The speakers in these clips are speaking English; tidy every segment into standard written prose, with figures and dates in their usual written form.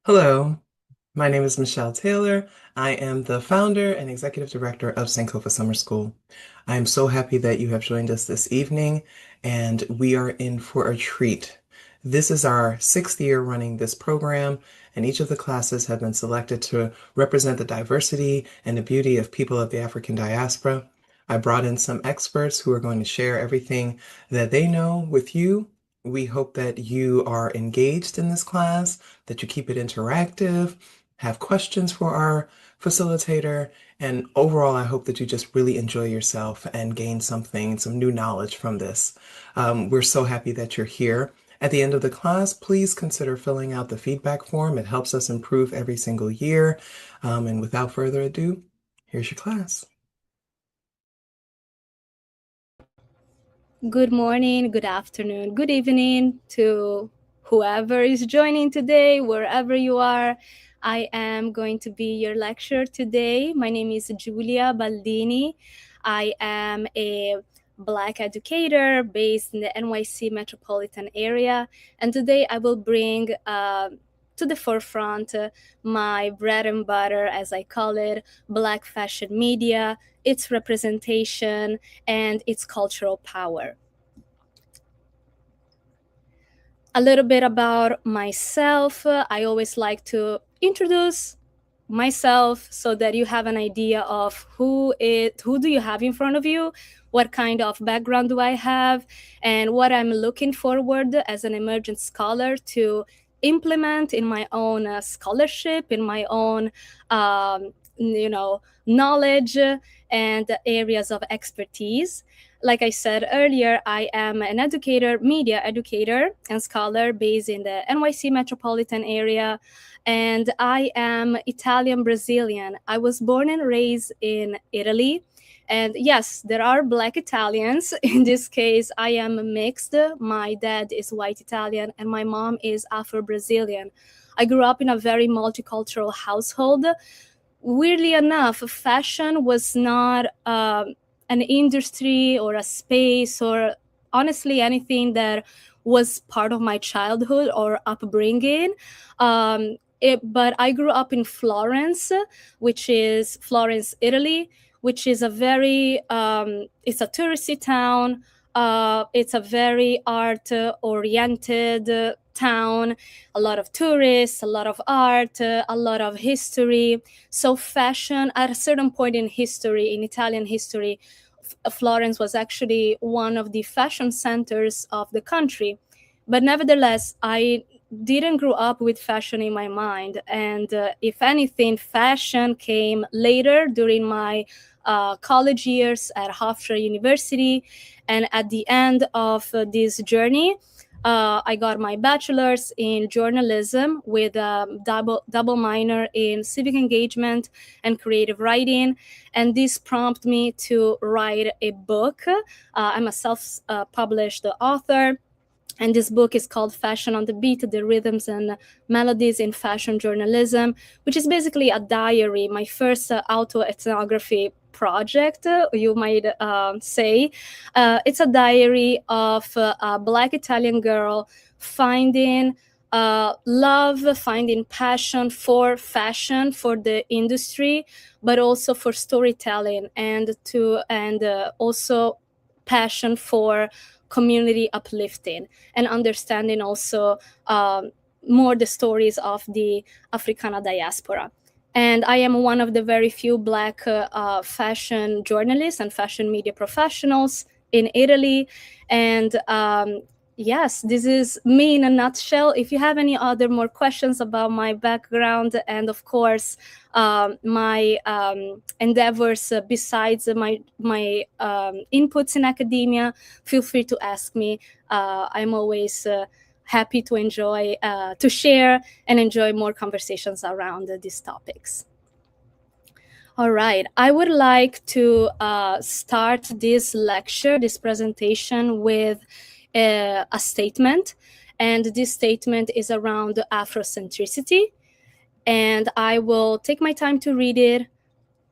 Hello, my name is Michelle Taylor. I am the founder and executive director of Sankofa Summer School. I am so happy that you have joined us this evening, and we are in for a treat. This is our sixth year running this program, and each of the classes have been selected to represent the diversity and the beauty of people of the African diaspora. I brought in some experts who are going to share everything that they know with you. We hope that you are engaged in this class, that you keep it interactive, have questions for our facilitator, and overall, I hope that you just really enjoy yourself and gain something, some new knowledge from this. We're so happy that you're here. At the end of the class, please consider filling out the feedback form. It helps us improve every single year. And without further ado, here's your class. Good morning, good afternoon, good evening to whoever is joining today, wherever you are. I am going to be your lecturer today. My name is Giulia Baldini. I am a Black educator based in the NYC metropolitan area. And today I will bring to the forefront my bread and butter, as I call it, Black fashion media, its representation, and its cultural power. A little bit about myself. I always like to introduce myself so that you have an idea of who do you have in front of you, what kind of background do I have, and what I'm looking forward as an emergent scholar to implement in my own scholarship, in my own knowledge and areas of expertise. Like I said earlier, I am an educator, media educator and scholar based in the NYC metropolitan area, and I am Italian Brazilian. I was born and raised in Italy. And yes, there are Black Italians. In this case, I am mixed. My dad is white Italian and my mom is Afro Brazilian. I grew up in a very multicultural household. Weirdly enough, fashion was not an industry or a space or honestly anything that was part of my childhood or upbringing. But I grew up in Florence, which is Florence, Italy, which is a very, it's a touristy town. It's a very art oriented town, a lot of tourists, a lot of art, a lot of history. So fashion at a certain point in history, in Italian history, Florence was actually one of the fashion centers of the country. But nevertheless, I didn't grow up with fashion in my mind. And if anything, fashion came later during my college years at Hofstra University. And at the end of this journey, I got my bachelor's in journalism with a double minor in civic engagement and creative writing. And this prompted me to write a book. I'm a self-published author. And this book is called Fashion on the Beat, The Rhythms and Melodies in Fashion Journalism, which is basically a diary, my first autoethnography project, you might say. It's a diary of a Black Italian girl finding love, finding passion for fashion, for the industry, but also for storytelling and also passion for community uplifting and understanding also more the stories of the Africana diaspora. And I am one of the very few Black fashion journalists and fashion media professionals in Italy. And yes, this is me in a nutshell. If you have any other more questions about my background and, of course, my endeavors besides my inputs in academia, feel free to ask me. I'm always happy to enjoy, to share and enjoy more conversations around these topics. All right, I would like to start this lecture, this presentation with a statement. And this statement is around Afrocentricity. And I will take my time to read it.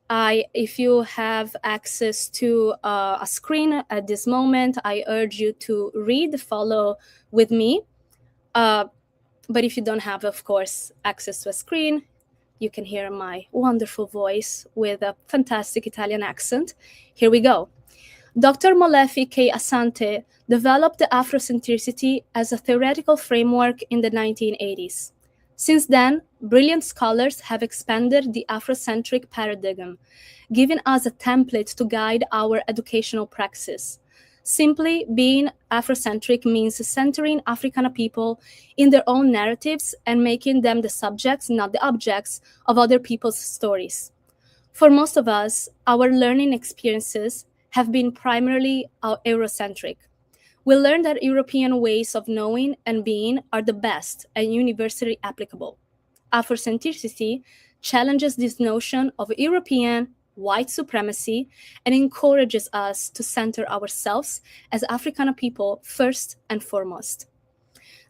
If you have access to a screen at this moment, I urge you to read, follow with me. But if you don't have, of course, access to a screen, you can hear my wonderful voice with a fantastic Italian accent. Here we go. Dr. Molefi K. Asante developed the Afrocentricity as a theoretical framework in the 1980s. Since then, brilliant scholars have expanded the Afrocentric paradigm, giving us a template to guide our educational praxis. Simply, being Afrocentric means centering Africana people in their own narratives and making them the subjects, not the objects, of other people's stories. For most of us, our learning experiences have been primarily Eurocentric. We learned that European ways of knowing and being are the best and universally applicable. Afrocentricity challenges this notion of European white supremacy and encourages us to center ourselves as Africana people first and foremost.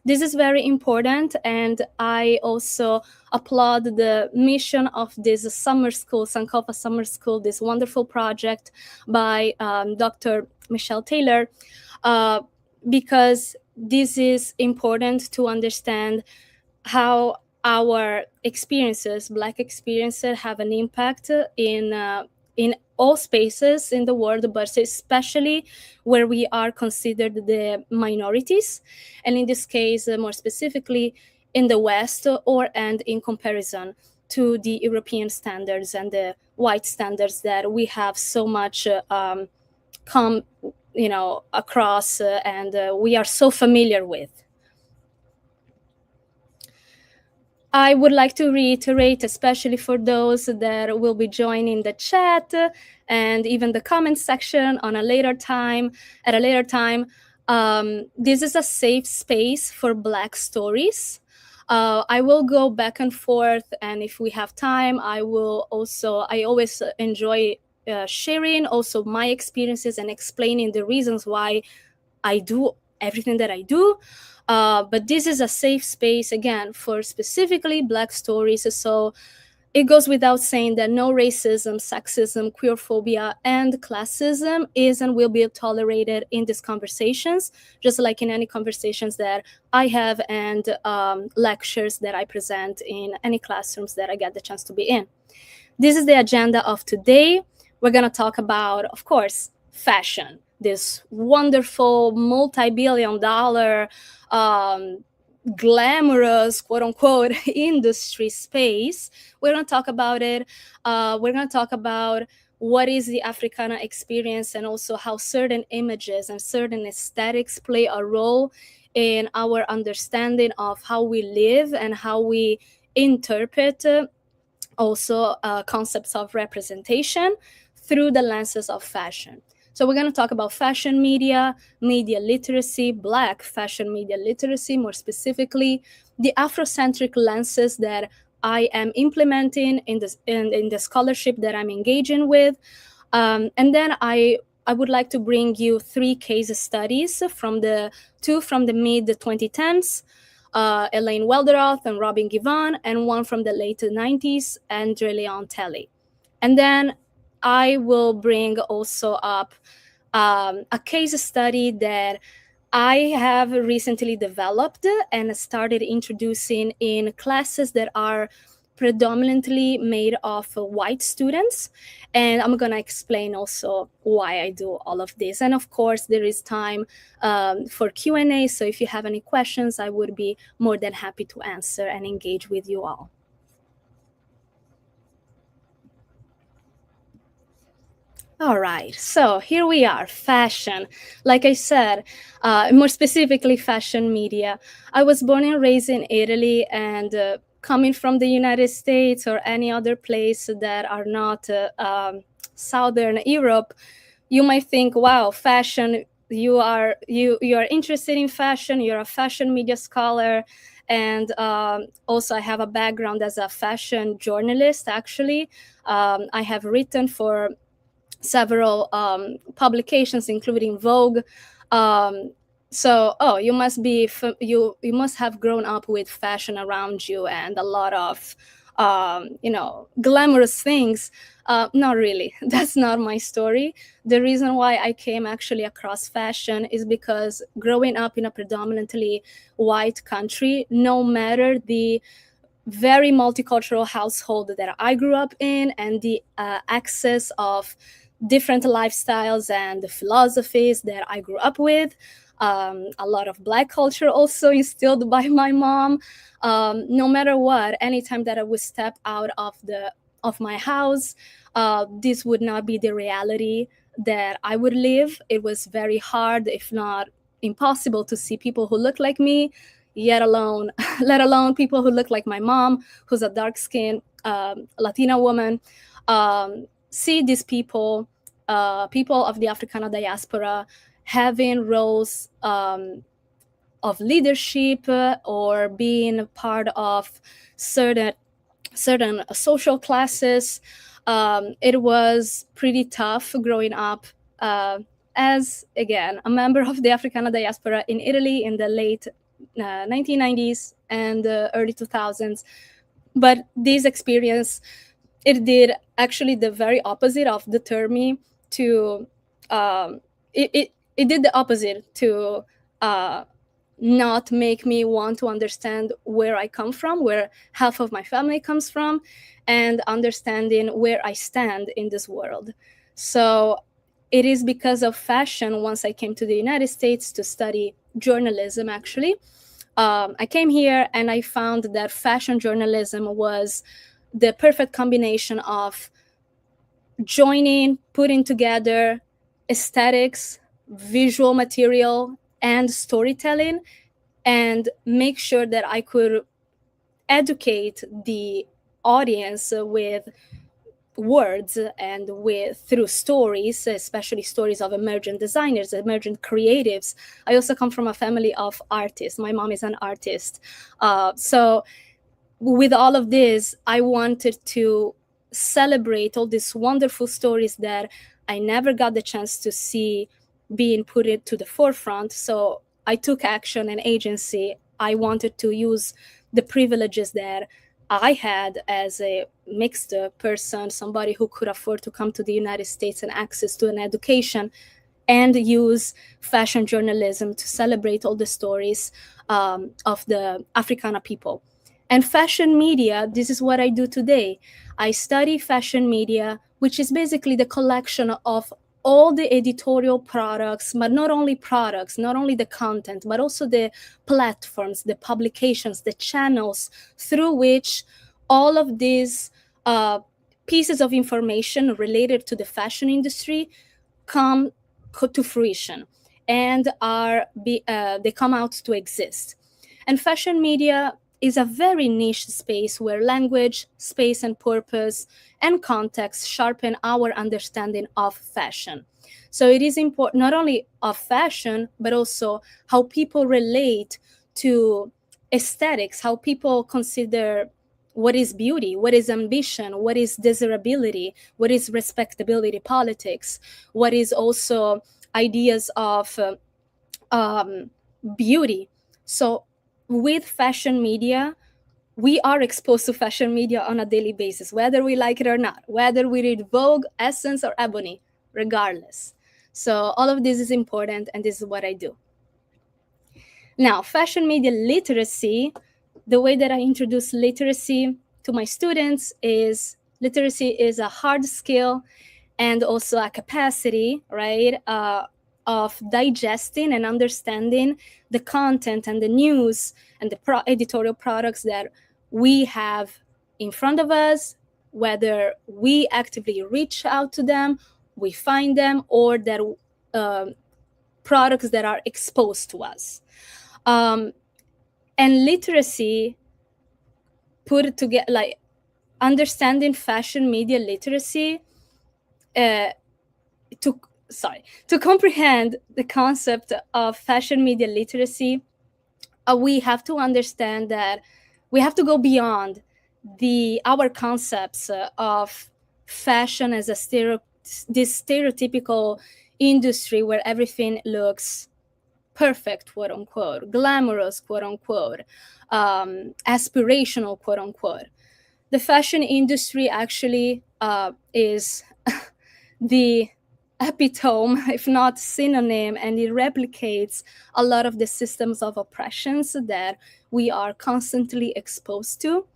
This is very important, and I also applaud the mission of this summer school, Sankofa Summer School, this wonderful project by Dr. Michelle Taylor, because this is important to understand how our experiences, Black experiences, have an impact in all spaces in the world, but especially where we are considered the minorities, and in this case, more specifically in the West, and in comparison to the European standards and the white standards that we have so much come, across, and we are so familiar with. I would like to reiterate, especially for those that will be joining the chat and even the comment section at a later time, this is a safe space for Black stories. I will go back and forth, and if we have time, I always enjoy sharing also my experiences and explaining the reasons why I do everything that I do. But this is a safe space, again, for specifically Black stories. So it goes without saying that no racism, sexism, queerphobia, and classism is and will be tolerated in these conversations, just like in any conversations that I have and lectures that I present in any classrooms that I get the chance to be in. This is the agenda of today. We're going to talk about, of course, fashion, this wonderful multi-billion-dollar glamorous, quote unquote, industry space. We're going to talk about it. We're going to talk about what is the Africana experience, and also how certain images and certain aesthetics play a role in our understanding of how we live and how we interpret also concepts of representation through the lenses of fashion. So we're going to talk about fashion media, media literacy, Black fashion media literacy, more specifically, the Afrocentric lenses that I am implementing in the scholarship that I'm engaging with. And then I would like to bring you 3 case studies from the mid-2010s, Elaine Welteroth and Robin Givhan, and one from the late 90s, André Leon Talley. And then I will bring also up a case study that I have recently developed and started introducing in classes that are predominantly made of white students. And I'm going to explain also why I do all of this. And of course, there is time for Q&A. So if you have any questions, I would be more than happy to answer and engage with you all. All right, so here we are, fashion. Like I said, more specifically, fashion media. I was born and raised in Italy, and coming from the United States or any other place that are not Southern Europe, you might think, wow, fashion, you are interested in fashion, you're a fashion media scholar. And also I have a background as a fashion journalist, actually. I have written for several publications, including Vogue. So, you must be you must have grown up with fashion around you, and a lot of glamorous things. Not really. That's not my story. The reason why I came actually across fashion is because growing up in a predominantly white country, no matter the very multicultural household that I grew up in and the access of different lifestyles and philosophies that I grew up with. A lot of Black culture also instilled by my mom. No matter what, anytime that I would step out of my house, this would not be the reality that I would live. It was very hard, if not impossible, to see people who look like me, yet alone, let alone people who look like my mom, who's a dark-skinned Latina woman. See these people, people of the Africana diaspora, having roles of leadership or being part of certain social classes. It was pretty tough growing up as, again, a member of the Africana diaspora in Italy in the late 1990s and early 2000s. But this experience, it did actually the very opposite of deter me to, it did the opposite to not make me want to understand where I come from, where half of my family comes from, and understanding where I stand in this world. So it is because of fashion, once I came to the United States to study journalism, actually, I came here and I found that fashion journalism was the perfect combination of joining, putting together aesthetics, visual material, and storytelling, and make sure that I could educate the audience with words and through stories, especially stories of emergent designers, emergent creatives. I also come from a family of artists. My mom is an artist. So with all of this, I wanted to celebrate all these wonderful stories that I never got the chance to see being put into the forefront. So I took action and agency. I wanted to use the privileges that I had as a mixed person, somebody who could afford to come to the United States and access to an education, and use fashion journalism to celebrate all the stories of the Africana people. And fashion media, this is what I do today. I study fashion media, which is basically the collection of all the editorial products, but not only products, not only the content, but also the platforms, the publications, the channels through which all of these pieces of information related to the fashion industry come to fruition and they come out to exist. And fashion media is a very niche space where language, space, and purpose and context sharpen our understanding of fashion. So it is important not only of fashion, but also how people relate to aesthetics, how people consider what is beauty, what is ambition, what is desirability, what is respectability politics, what is also ideas of beauty. So with fashion media, we are exposed to fashion media on a daily basis, whether we like it or not, whether we read Vogue, Essence, or Ebony, regardless. So all of this is important, and this is what I do. Now, fashion media literacy, the way that I introduce literacy to my students is literacy is a hard skill and also a capacity, right, of digesting and understanding the content and the news and the editorial products that we have in front of us, whether we actively reach out to them, we find them, or that products that are exposed to us. And literacy, put it together, like understanding fashion media literacy, to comprehend the concept of fashion media literacy, we have to understand that we have to go beyond our concepts of fashion as this stereotypical industry where everything looks perfect, quote unquote, glamorous, quote unquote, aspirational, quote unquote. The fashion industry actually is the epitome, if not synonym, and it replicates a lot of the systems of oppressions that we are constantly exposed to.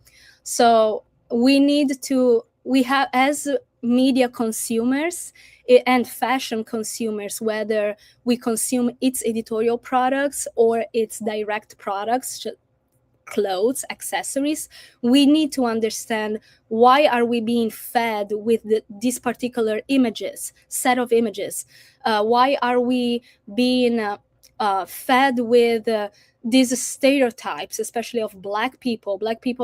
So we have, as media consumers and fashion consumers, whether we consume its editorial products or its direct products, clothes, accessories, we need to understand why are we being fed with these particular images, set of images. Why are we being fed with these stereotypes, especially of Black people,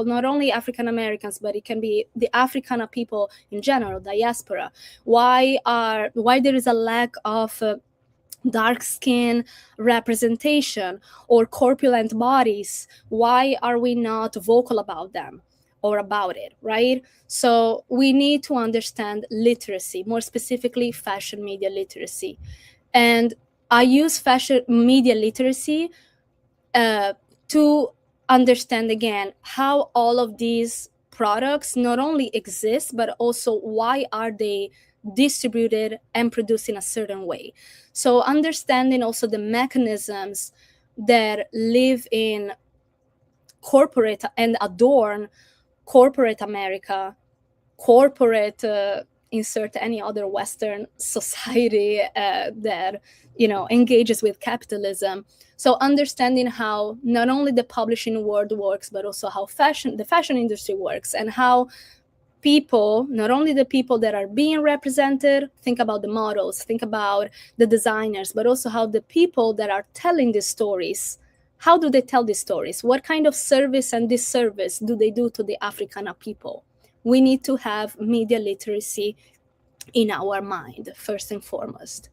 not only African Americans, but it can be the Africana people in general, diaspora. Why there is a lack of dark skin representation or corpulent bodies? Why are we not vocal about them or about it, right? So we need to understand literacy, more specifically fashion media literacy. And I use fashion media literacy to understand again how all of these products not only exist, but also why are they distributed and produced in a certain way. So understanding also the mechanisms that live in corporate and adorn corporate America, corporate insert any other Western society that engages with capitalism. So understanding how not only the publishing world works, but also how the fashion industry works, and how people, not only the people that are being represented, think about the models, think about the designers, but also how the people that are telling these stories, how do they tell these stories? What kind of service and disservice do they do to the Africana people? We need to have media literacy in our mind, first and foremost.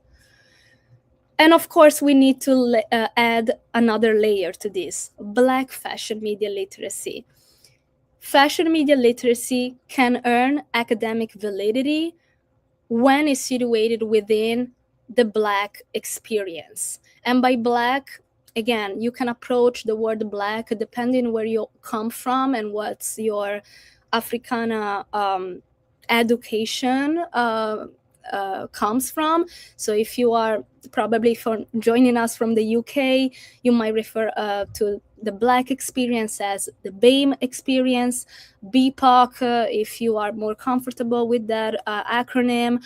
And of course, we need to add another layer to this: Black fashion media literacy. Fashion media literacy can earn academic validity when it's situated within the Black experience. And by Black, again, you can approach the word Black depending where you come from and what's your Africana education comes from. So if you are probably joining us from the UK, you might refer to the Black experience as the BAME experience, BIPOC, if you are more comfortable with that acronym,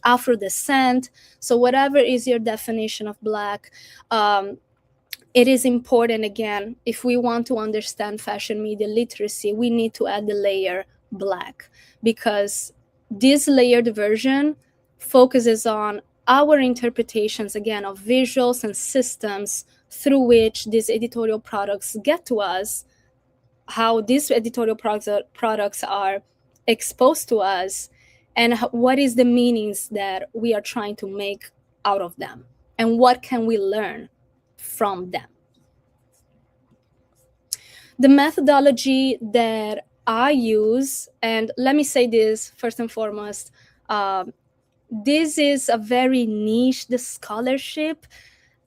Afro descent. So whatever is your definition of Black, it is important, again, if we want to understand fashion media literacy, we need to add the layer Black, because this layered version focuses on our interpretations, again, of visuals and systems through which these editorial products get to us, how these editorial products are exposed to us, and what is the meanings that we are trying to make out of them, and what can we learn from them. The methodology that I use, and let me say this first and foremost, this is a very niche scholarship.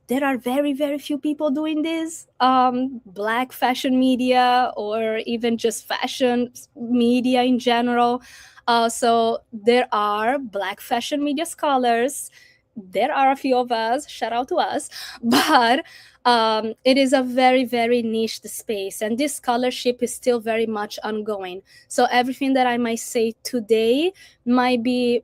There are very, very few people doing this. Black fashion media, or even just fashion media in general. So there are Black fashion media scholars. There are a few of us, shout out to us, but it is a very, very niche space, and this scholarship is still very much ongoing. So everything that I might say today might be,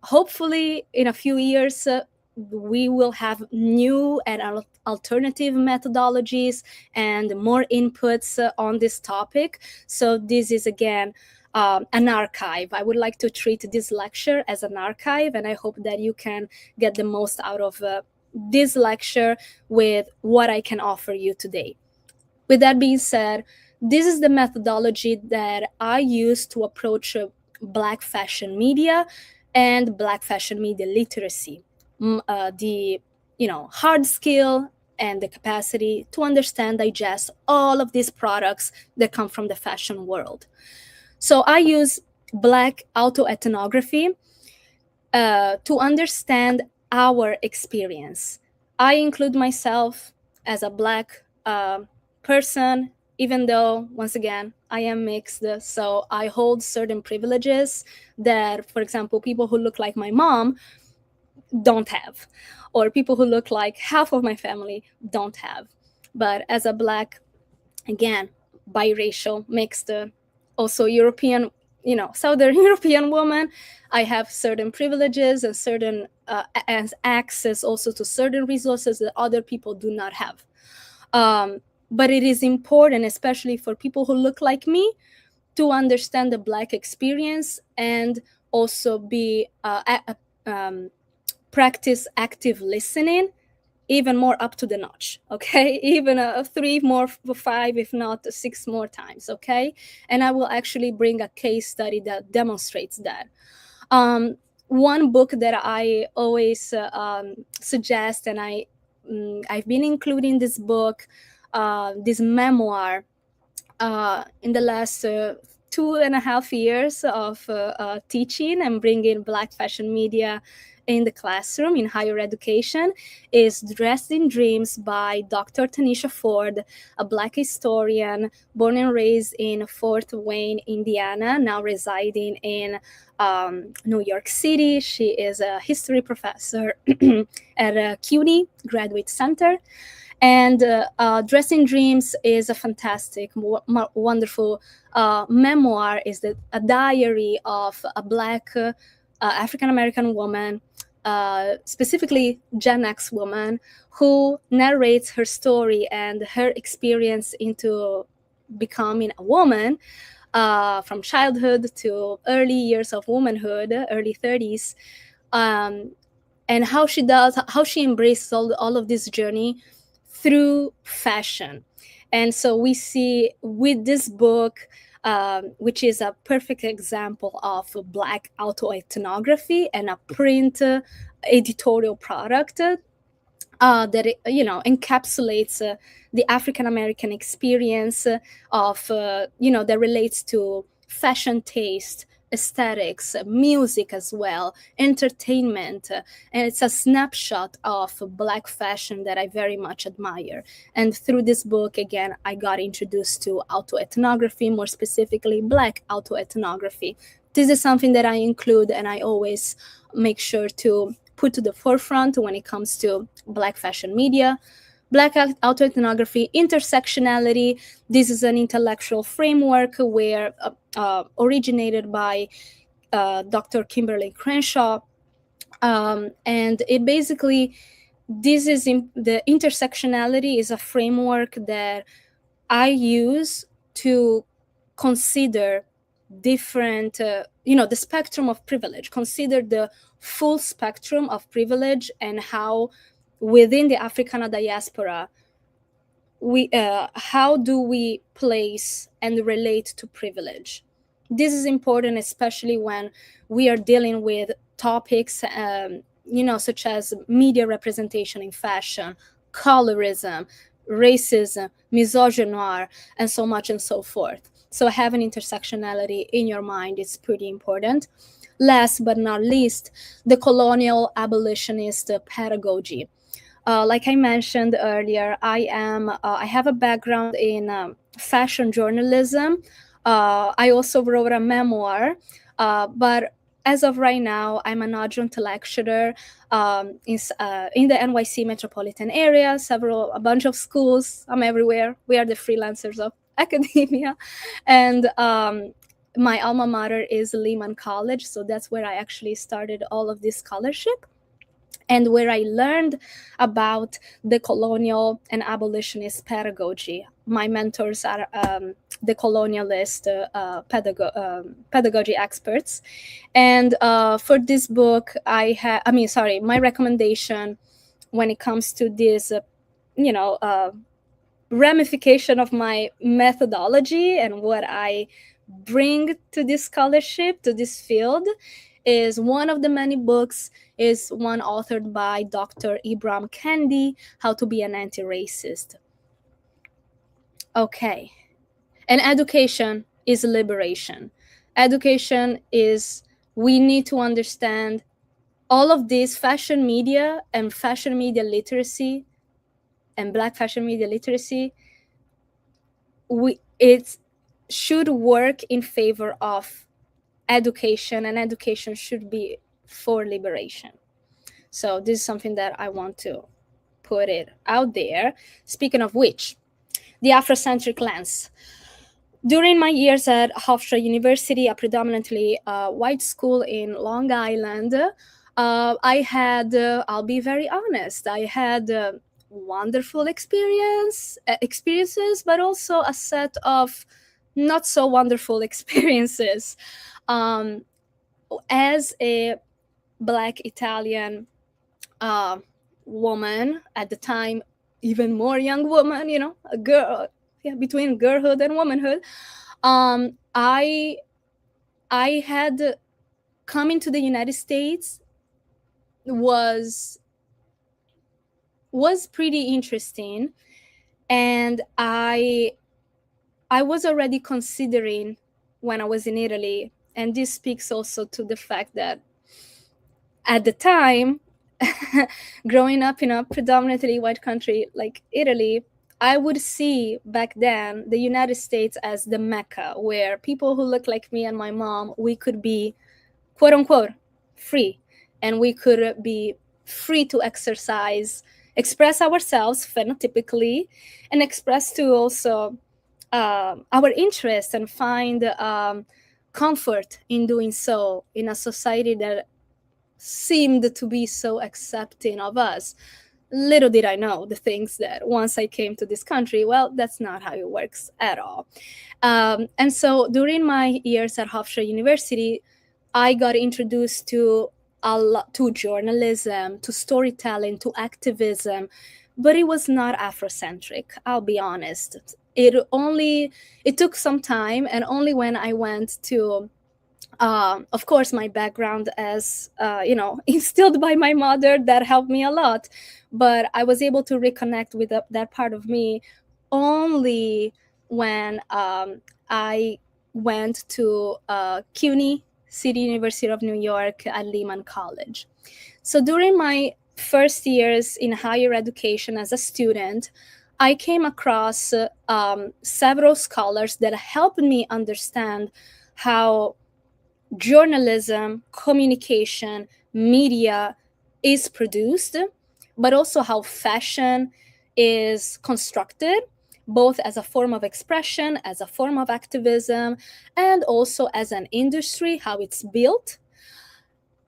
hopefully in a few years, we will have new and alternative methodologies and more inputs on this topic. So this is, again, an archive. I would like to treat this lecture as an archive, and I hope that you can get the most out of this lecture with what I can offer you today. With that being said, this is the methodology that I use to approach Black fashion media and Black fashion media literacy. The hard skill and the capacity to understand, digest all of these products that come from the fashion world. So I use Black autoethnography to understand our experience. I include myself as a Black person even though, once again, I am mixed, so I hold certain privileges that, for example, people who look like my mom don't have, or people who look like half of my family don't have. But as a Black, again, biracial, mixed, also European, Southern European woman, I have certain privileges and certain access also to certain resources that other people do not have. But it is important, especially for people who look like me, to understand the Black experience and also be practice active listening even more up to the notch, okay? Even three more, five, if not six more times, okay? And I will actually bring a case study that demonstrates that. One book that I always suggest, and I've been including this book, this memoir, in the last 2.5 years of teaching and bringing Black fashion media in the classroom in higher education, is Dressed in Dreams by Dr. Tanisha Ford, a Black historian born and raised in Fort Wayne, Indiana, now residing in New York City. She is a history professor at CUNY Graduate Center. And Dressed in Dreams is a fantastic, wonderful memoir. Is a diary of a Black African-American woman, specifically Gen X woman, who narrates her story and her experience into becoming a woman, from childhood to early years of womanhood, early 30s, and how she embraces all of this journey through fashion. And so we see with this book, which is a perfect example of Black autoethnography and a print editorial product that encapsulates the African American experience that relates to fashion taste, aesthetics, music as well, entertainment, and it's a snapshot of Black fashion that I very much admire. And through this book, again, I got introduced to autoethnography, more specifically Black autoethnography. This is something that I include and I always make sure to put to the forefront when it comes to Black fashion media. Black autoethnography, intersectionality. This is an intellectual framework where originated by Dr. Kimberly Crenshaw, and it basically, the intersectionality is a framework that I use to consider different, the spectrum of privilege, consider the full spectrum of privilege and how within the Africana diaspora, how do we place and relate to privilege? This is important, especially when we are dealing with topics, such as media representation in fashion, colorism, racism, misogynoir, and so much and so forth. So having intersectionality in your mind is pretty important. Last but not least, the colonial abolitionist pedagogy. Like I mentioned earlier, I have a background in fashion journalism. I also wrote a memoir, but as of right now, I'm an adjunct lecturer in the NYC metropolitan area, a bunch of schools. I'm everywhere. We are the freelancers of academia. And my alma mater is Lehman College, so that's where I actually started all of this scholarship, and where I learned about the colonial and abolitionist pedagogy. My mentors are the colonialist pedagogy experts. And for this book, my recommendation when it comes to this, ramification of my methodology and what I bring to this scholarship, to this field, is one of the many books, is one authored by Dr. Ibram Kendi, How to Be an Anti-Racist. Okay. And education is liberation. Education is, we need to understand all of this fashion media and fashion media literacy and Black fashion media literacy it should work in favor of education, and education should be for liberation. So this is something that I want to put it out there. Speaking of which, the Afrocentric lens. During my years at Hofstra University, a predominantly white school in Long Island, I had, I'll be very honest, I had wonderful experiences, but also a set of not so wonderful experiences. As a Black Italian woman at the time, even more young woman, a girl, between girlhood and womanhood, I had coming to the United States was pretty interesting, and I was already considering when I was in Italy, and this speaks also to the fact that at the time, growing up in a predominantly white country like Italy, I would see back then the United States as the Mecca, where people who look like me and my mom, we could be, quote unquote, free. And we could be free to express ourselves phenotypically, and express to also our interests, and find comfort in doing so in a society that seemed to be so accepting of us. Little did I know the things that once I came to this country, well, that's not how it works at all. And so during my years at Hofstra University, I got introduced to a lot, to journalism, to storytelling, to activism, but it was not Afrocentric, I'll be honest. It took some time, and only when I went to of course, my background as, instilled by my mother, that helped me a lot. But I was able to reconnect with that part of me only when I went to CUNY, City University of New York, at Lehman College. So during my first years in higher education as a student, I came across several scholars that helped me understand how journalism, communication, media is produced, but also how fashion is constructed, both as a form of expression, as a form of activism, and also as an industry, how it's built.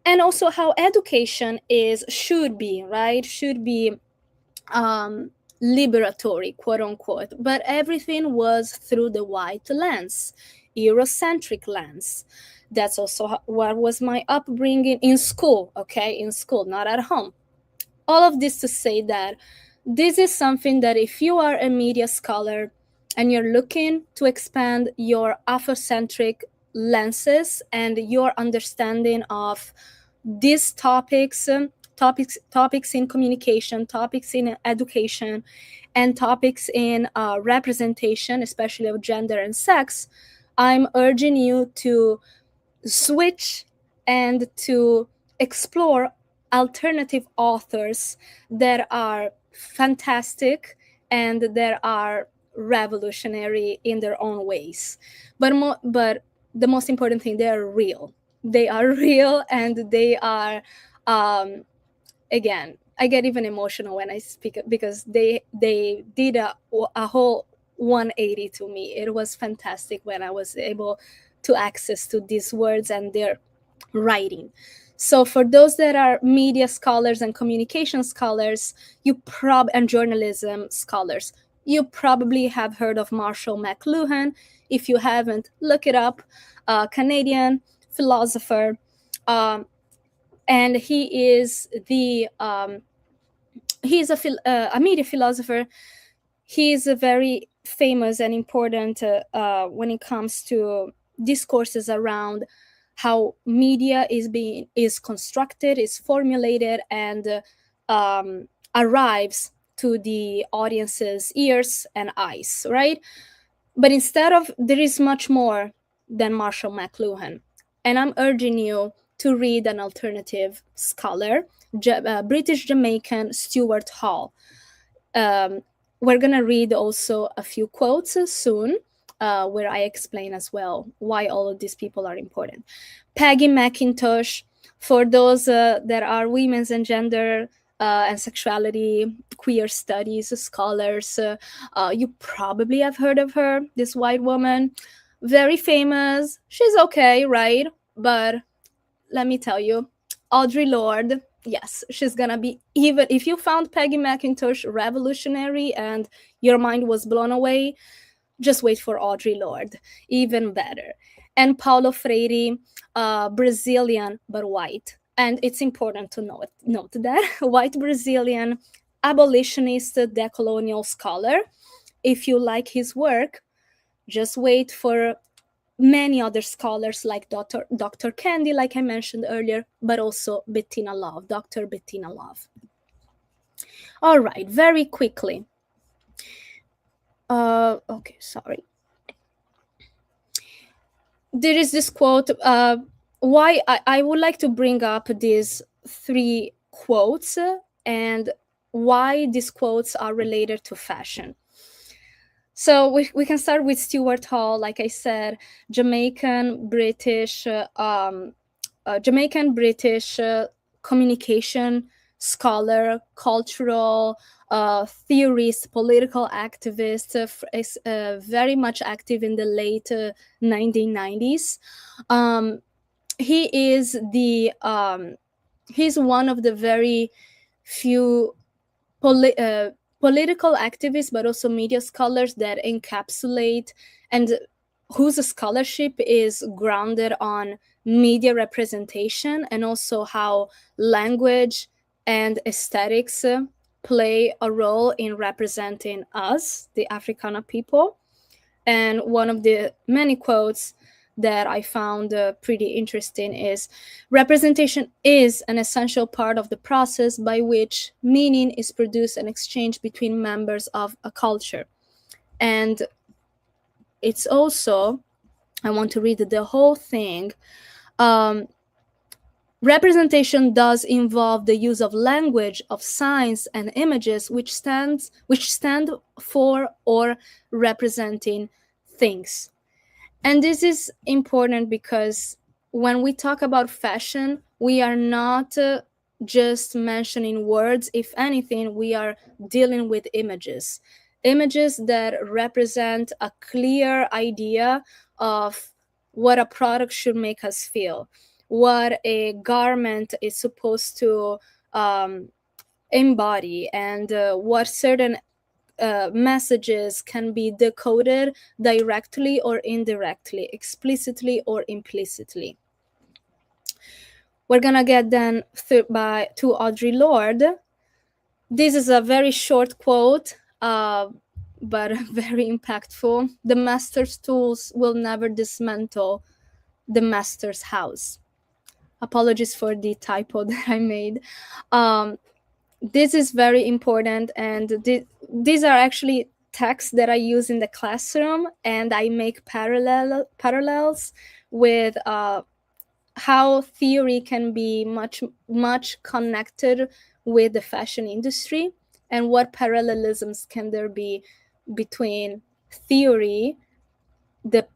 And also how education should be liberatory, quote unquote, but everything was through the white lens, Eurocentric lens. That's also what was my upbringing in school, not at home. All of this to say that this is something that if you are a media scholar and you're looking to expand your Afrocentric lenses and your understanding of these topics in communication, topics in education, and topics in representation, especially of gender and sex, I'm urging you to switch and to explore alternative authors that are fantastic and that are revolutionary in their own ways. But the most important thing, they are real. They are real, and they are, again, I get even emotional when I speak, because they did a whole 180 to me. It was fantastic when I was able to access to these words and their writing. So for those that are media scholars and communication scholars, and journalism scholars, you probably have heard of Marshall McLuhan. If you haven't, look it up. Canadian philosopher, and he is he's a media philosopher. He is a very famous and important when it comes to discourses around how media is constructed, is formulated, and arrives to the audience's ears and eyes, right? But there is much more than Marshall McLuhan. And I'm urging you to read an alternative scholar, British Jamaican Stuart Hall. we're going to read also a few quotes soon, where I explain as well why all of these people are important. Peggy McIntosh, for those that are women's and gender and sexuality, queer studies scholars, you probably have heard of her, this white woman, very famous. She's okay, right? But let me tell you, Audre Lorde, yes, she's gonna be, even if you found Peggy McIntosh revolutionary and your mind was blown away, just wait for Audre Lorde, even better. And Paulo Freire, Brazilian but white. And it's important to note that white Brazilian abolitionist decolonial scholar. If you like his work, just wait for many other scholars like Dr. Candy, like I mentioned earlier, but also Bettina Love, Dr. Bettina Love. All right, very quickly. Okay, sorry. There is this quote. Why I would like to bring up these three quotes and why these quotes are related to fashion. So we can start with Stuart Hall, like I said, Jamaican British communication scholar, cultural theorist, political activist, is very much active in the late 1990s. He is he's one of the very few political activists, but also media scholars that encapsulate and whose scholarship is grounded on media representation and also how language and aesthetics play a role in representing us, the Africana people. And one of the many quotes that I found pretty interesting is, representation is an essential part of the process by which meaning is produced and exchanged between members of a culture. And it's also, I want to read the whole thing. Representation does involve the use of language, of signs and images which stand for or representing things. And this is important because when we talk about fashion, we are not just mentioning words. If anything, we are dealing with images that represent a clear idea of what a product should make us feel, what a garment is supposed to embody, and what certain messages can be decoded directly or indirectly, explicitly or implicitly. We're gonna get then to Audre Lorde. This is a very short quote, but very impactful. The master's tools will never dismantle the master's house. Apologies for the typo that I made. This is very important, and these are actually texts that I use in the classroom, and I make parallels with how theory can be much connected with the fashion industry, and what parallelisms can there be between theory, the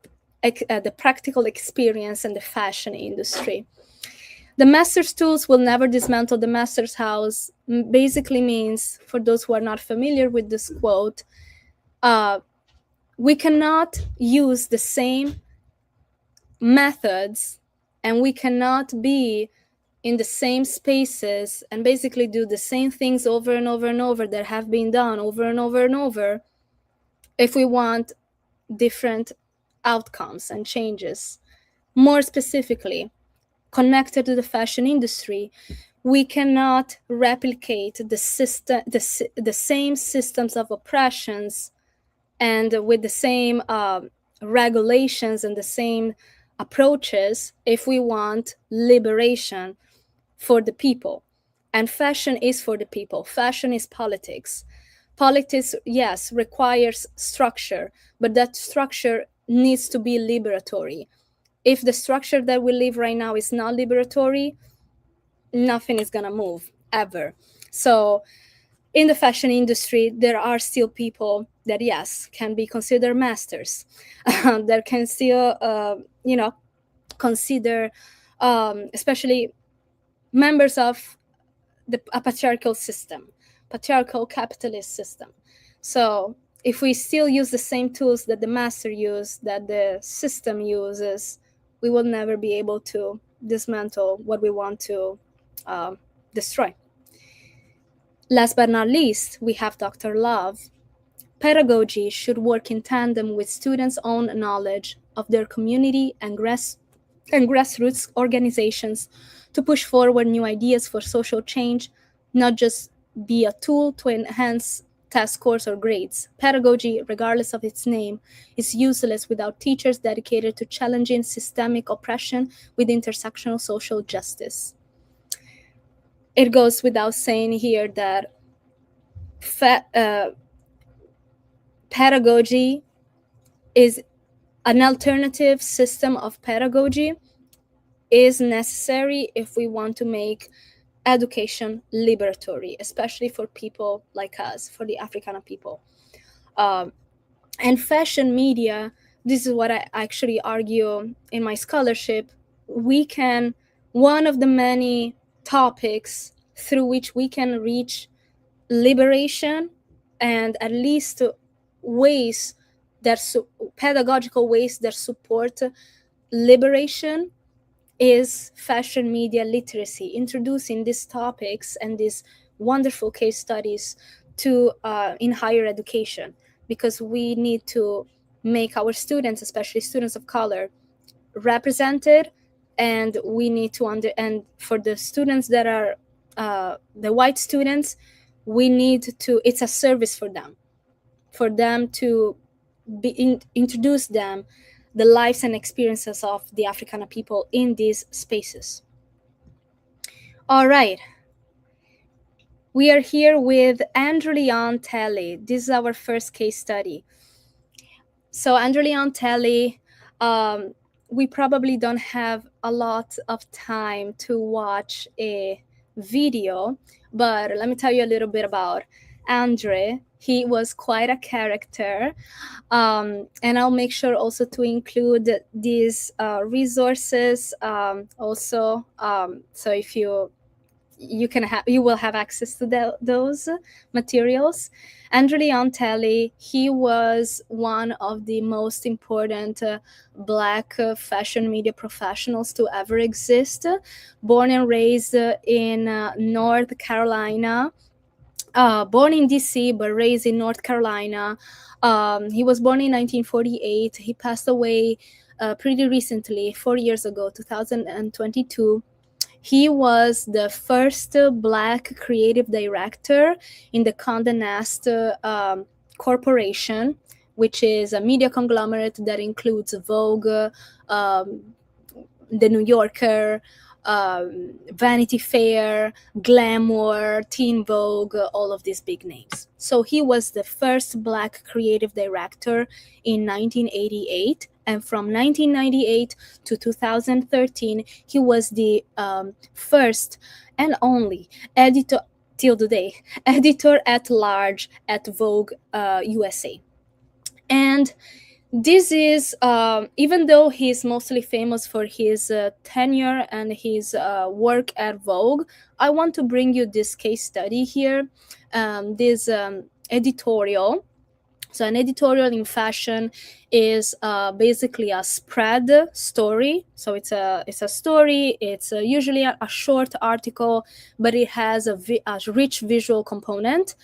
practical experience, and the fashion industry. The master's tools will never dismantle the master's house basically means, for those who are not familiar with this quote, we cannot use the same methods and we cannot be in the same spaces and basically do the same things over and over and over that have been done over and over and over if we want different outcomes and changes. More specifically, connected to the fashion industry, we cannot replicate the same systems of oppressions and with the same regulations and the same approaches if we want liberation for the people. And fashion is for the people. Fashion is politics. Politics, yes, requires structure, but that structure needs to be liberatory. If the structure that we live right now is not liberatory, nothing is gonna move ever. So in the fashion industry, there are still people that, yes, can be considered masters. That can still, consider, especially members of a patriarchal system, patriarchal capitalist system. So if we still use the same tools that the master used, that the system uses, we will never be able to dismantle what we want to destroy. Last but not least, we have Dr. Love. Pedagogy should work in tandem with students' own knowledge of their community and grassroots organizations to push forward new ideas for social change, not just be a tool to enhance test scores or grades. Pedagogy, regardless of its name, is useless without teachers dedicated to challenging systemic oppression with intersectional social justice. It goes without saying here that pedagogy is an alternative system of pedagogy is necessary if we want to make education liberatory, especially for people like us, for the Africana people. And fashion media, this is what I actually argue in my scholarship. One of the many topics through which we can reach liberation, and at least ways that pedagogical ways that support liberation, is fashion media literacy, introducing these topics and these wonderful case studies to in higher education, because we need to make our students, especially students of color, represented, and we need to and for the students that are the white students, we need to, it's a service for them to introduce them the lives and experiences of the Africana people in these spaces. All right. We are here with André Leon Talley. This is our first case study. So André Leon Talley, we probably don't have a lot of time to watch a video, but let me tell you a little bit about André. He was quite a character, and I'll make sure also to include these resources also. So if you will have access to those materials. André Leon Talley, he was one of the most important Black fashion media professionals to ever exist. Born and raised in North Carolina. Born in DC, but raised in North Carolina. He was born in 1948. He passed away pretty recently, 4 years ago, 2022. He was the first Black creative director in the Condé Nast Corporation, which is a media conglomerate that includes Vogue, The New Yorker, Vanity Fair, Glamour, Teen Vogue, all of these big names. So he was the first Black creative director in 1988. And from 1998 to 2013, he was the first and only editor, till today, editor at large at Vogue USA. And this is, even though he's mostly famous for his tenure and his work at Vogue, I want to bring you this case study here, this editorial. So an editorial in fashion is basically a spread story. So it's a story. It's usually a short article, but it has a rich visual component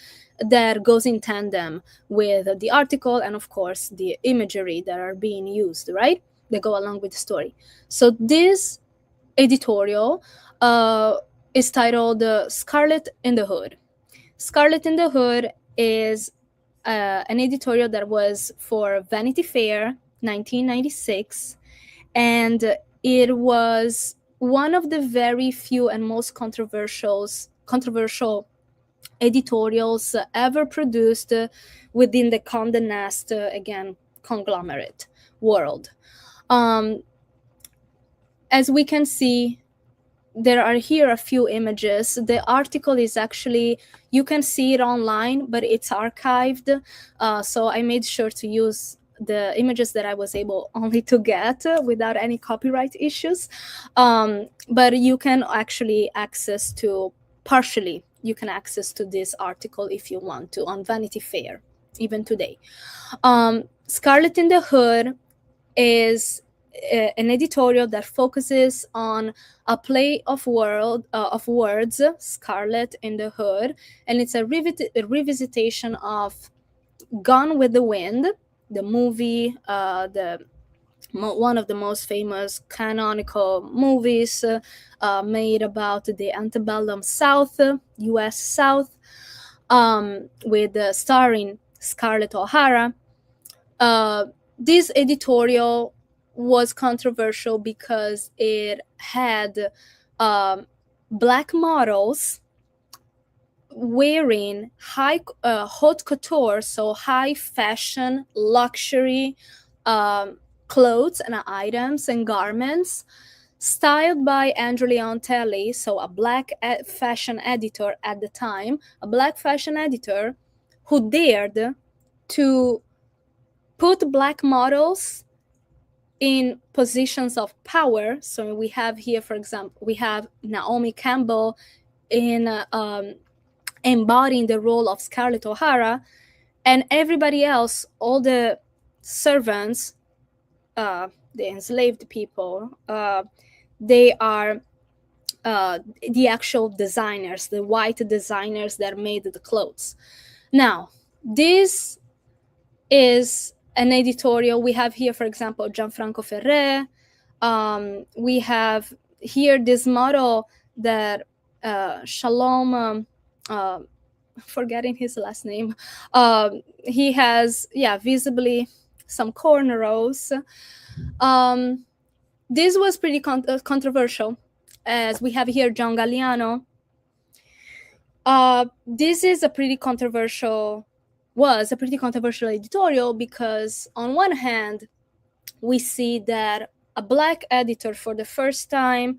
that goes in tandem with the article and, of course, the imagery that are being used, right? They go along with the story. So this editorial is titled Scarlet in the Hood. Scarlet in the Hood is an editorial that was for Vanity Fair 1996, and it was one of the very few and most controversial editorials ever produced within the Condé Nast, again, conglomerate world. As we can see, there are here a few images. The article is actually, you can see it online, but it's archived. So I made sure to use the images that I was able only to get without any copyright issues. But you can actually access to, partially, you can access to this article if you want to on Vanity Fair, even today. Scarlet in the Hood is an editorial that focuses on a play of words, Scarlet in the Hood, and it's a revisitation of Gone with the Wind, the movie, one of the most famous canonical movies made about the antebellum South, U.S. South, with starring Scarlett O'Hara. This editorial was controversial because it had black models wearing haute couture, so high fashion, luxury clothes and items and garments styled by André Leon Talley, so a black fashion editor at the time, a black fashion editor who dared to put black models in positions of power. So we have here, for example, we have Naomi Campbell in embodying the role of Scarlett O'Hara, and everybody else, all the servants, the enslaved people, they are the actual designers, the white designers that made the clothes. Now, this is an editorial. We have here, for example, Gianfranco Ferré. We have here this model that Shalom, forgetting his last name, he has, visibly some cornrows. This was pretty controversial, as we have here John Galliano. This is was a pretty controversial editorial because on one hand, we see that a black editor for the first time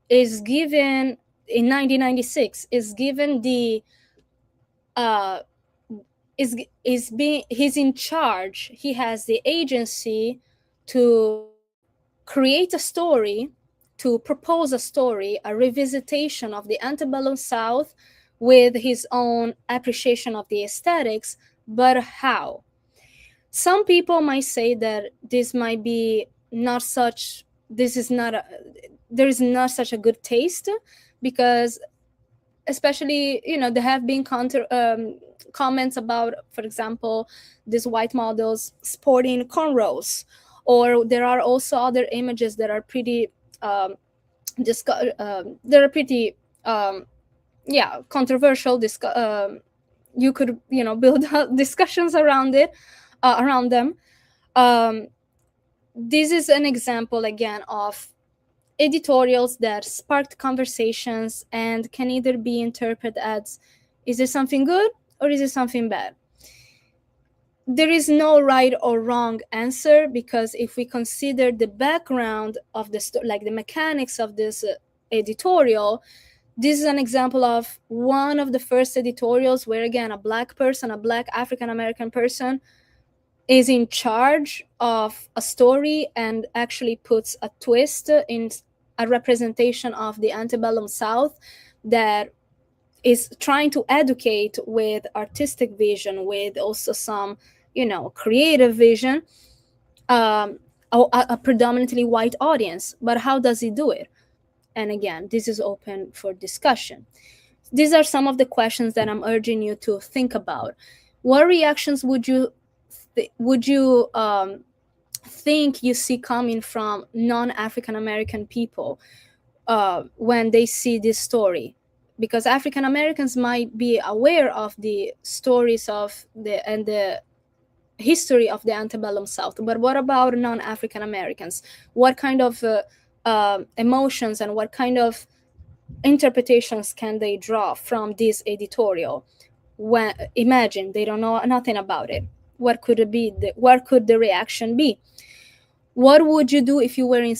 is given, in 1996, is given the he's in charge. He has the agency to create a story, to propose a story, a revisitation of the antebellum South with his own appreciation of the aesthetics. But how? Some people might say that this might be not such, there is not such a good taste, because especially, there have been comments about, for example, these white models sporting cornrows, or there are also other images that are pretty controversial. You could build discussions around it, around them. This is an example again of editorials that sparked conversations and can either be interpreted as, is it something good or is it something bad? There is no right or wrong answer, because if we consider the background of the like the mechanics of this editorial, this is an example of one of the first editorials where, again, a black person, a black African American person, is in charge of a story and actually puts a twist in a representation of the antebellum South that is trying to educate with artistic vision, with also some, creative vision, a predominantly white audience. But how does he do it? And again, this is open for discussion. These are some of the questions that I'm urging you to think about. What reactions would you think you see coming from non-African American people when they see this story? Because African Americans might be aware of the stories of the history of the antebellum South, but what about non-African Americans? What kind of emotions and what kind of interpretations can they draw from this editorial? When imagine they don't know nothing about it, what could it be? What could the reaction be? What would you do if you were in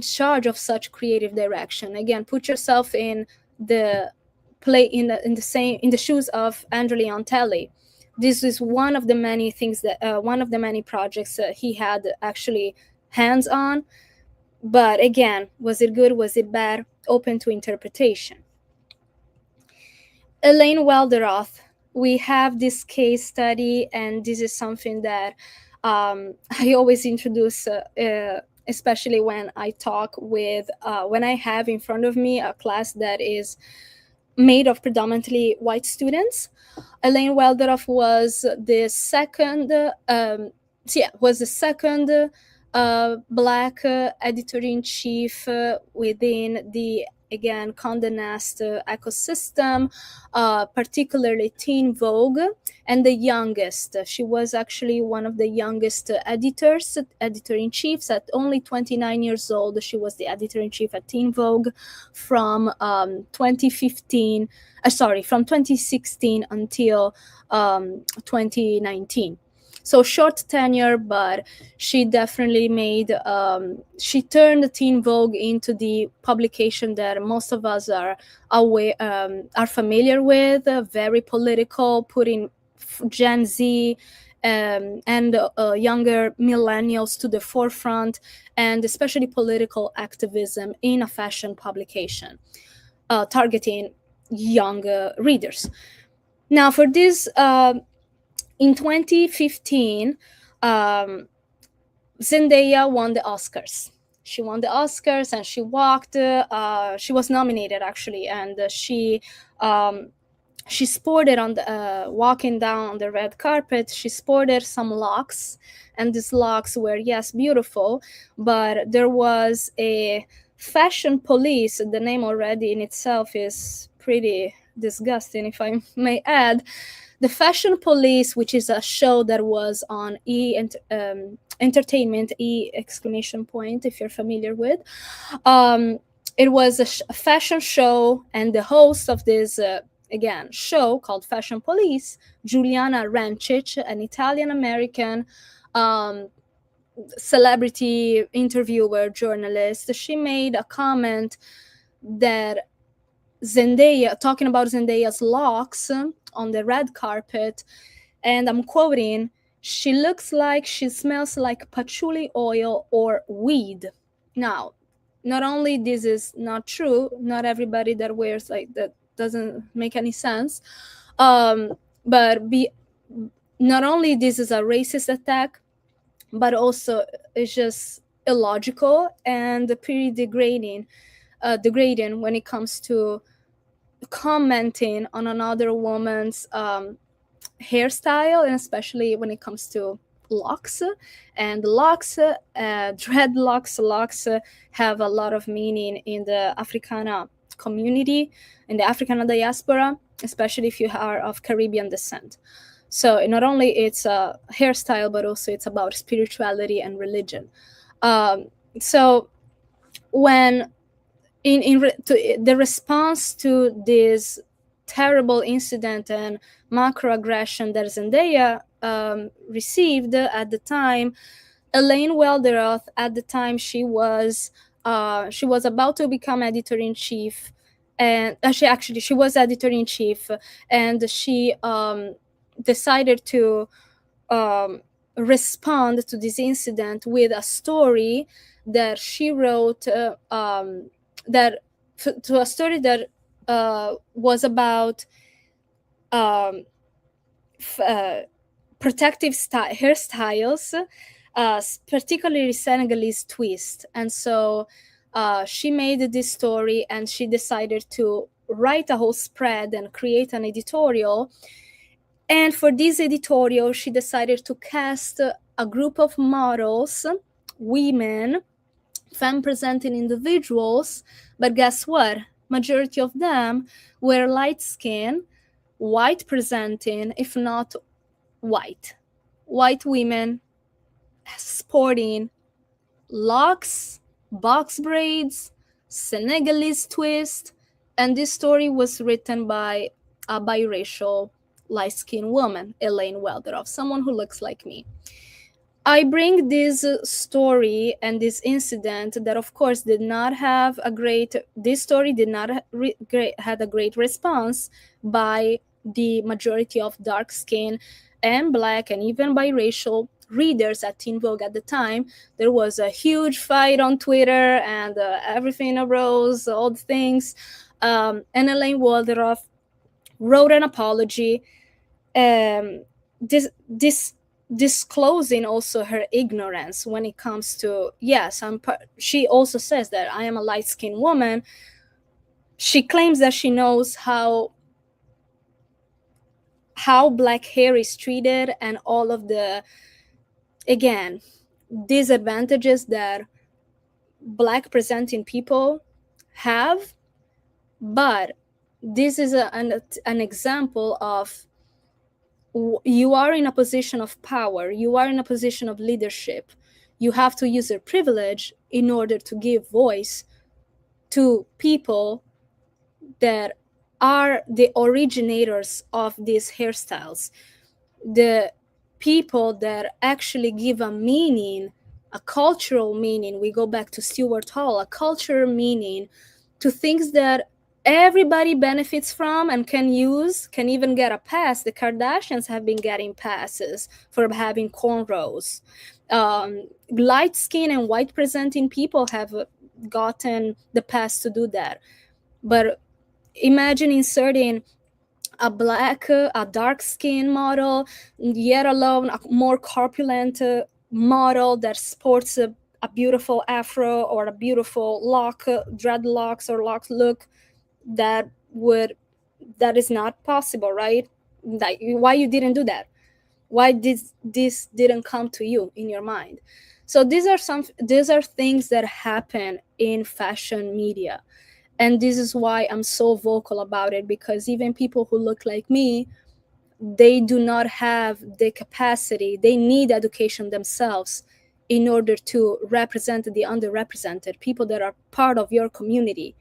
charge of such creative direction? Again, put yourself in the in the shoes of André Leon Talley. This is one of the many things that one of the many projects he had actually hands on. But again, was it good? Was it bad? Open to interpretation. Elaine Welteroth, we have this case study, and this is something that I always introduce, especially when I talk with, when I have in front of me a class that is made of predominantly white students. Elaine Welteroth was the second, Black editor-in-chief within the, again, Condé Nast ecosystem, particularly Teen Vogue, and the youngest. She was actually one of the youngest editor-in-chiefs. At only 29 years old, she was the editor-in-chief at Teen Vogue from 2015, from 2016 until 2019. So short tenure, but she definitely she turned Teen Vogue into the publication that most of us are familiar with, very political, putting Gen Z and younger millennials to the forefront, and especially political activism in a fashion publication, targeting young readers. Now, for this, in 2015, Zendaya won the Oscars. She won the Oscars, and she walked. She was nominated actually, and she sported on the walking down the red carpet. She sported some locks, and these locks were, yes, beautiful, but there was a fashion police. The name already in itself is pretty disgusting, if I may add. The Fashion Police, which is a show that was on Entertainment, exclamation point, if you're familiar with. It was a fashion show, and the host of this, again, show called Fashion Police, Giuliana Rancic, an Italian-American celebrity interviewer, journalist, she made a comment that talking about Zendaya's locks on the red carpet, and I'm quoting, "She looks like she smells like patchouli oil or weed." Now, not only this is not true, not everybody that wears like that, doesn't make any sense, but not only this is a racist attack, but also it's just illogical and pretty degrading when it comes to commenting on another woman's hairstyle, and especially when it comes to locks. And locks, dreadlocks, locks have a lot of meaning in the Africana community, in the Africana diaspora, especially if you are of Caribbean descent. So not only it's a hairstyle, but also it's about spirituality and religion. So when the response to this terrible incident and macroaggression that Zendaya received at the time, Elaine Welteroth, at the time she was about to become editor-in-chief, and she was editor-in-chief, and she decided to respond to this incident with a story that she wrote, a story that was about protective hairstyles, particularly Senegalese twist. And so she made this story, and she decided to write a whole spread and create an editorial. And for this editorial, she decided to cast a group of models, women, femme-presenting individuals, but guess what? Majority of them were light-skinned, white-presenting, if not white women, sporting locks, box braids, Senegalese twist, and this story was written by a biracial light-skinned woman, Elaine Welteroth, someone who looks like me. I bring this story and this incident that, of course, did not have a great. This story did not had a great response by the majority of dark skin and Black and even biracial readers at Teen Vogue at the time. There was a huge fight on Twitter, and everything arose, all the things. And Elaine Welteroth wrote an apology. This disclosing also her ignorance when it comes to, yes, she also says that I am a light-skinned woman. She claims that she knows how Black hair is treated and all of the, again, disadvantages that Black presenting people have. But this is an example of, you are in a position of power, you are in a position of leadership, you have to use your privilege in order to give voice to people that are the originators of these hairstyles, the people that actually give a meaning, a cultural meaning. We go back to Stuart Hall, a cultural meaning to things that everybody benefits from and can use, can even get a pass. The Kardashians have been getting passes for having cornrows. Light skin and white presenting people have gotten the pass to do that. But imagine inserting a dark skin model, yet alone a more corpulent model that sports a beautiful afro or a beautiful dreadlocks or lock look. That is not possible, right? Like, why you didn't do that? Why this didn't come to you in your mind? So these are things that happen in fashion media, and this is why I'm so vocal about it, because even people who look like me, they do not have the capacity. They need education themselves in order to represent the underrepresented people that are part of your community.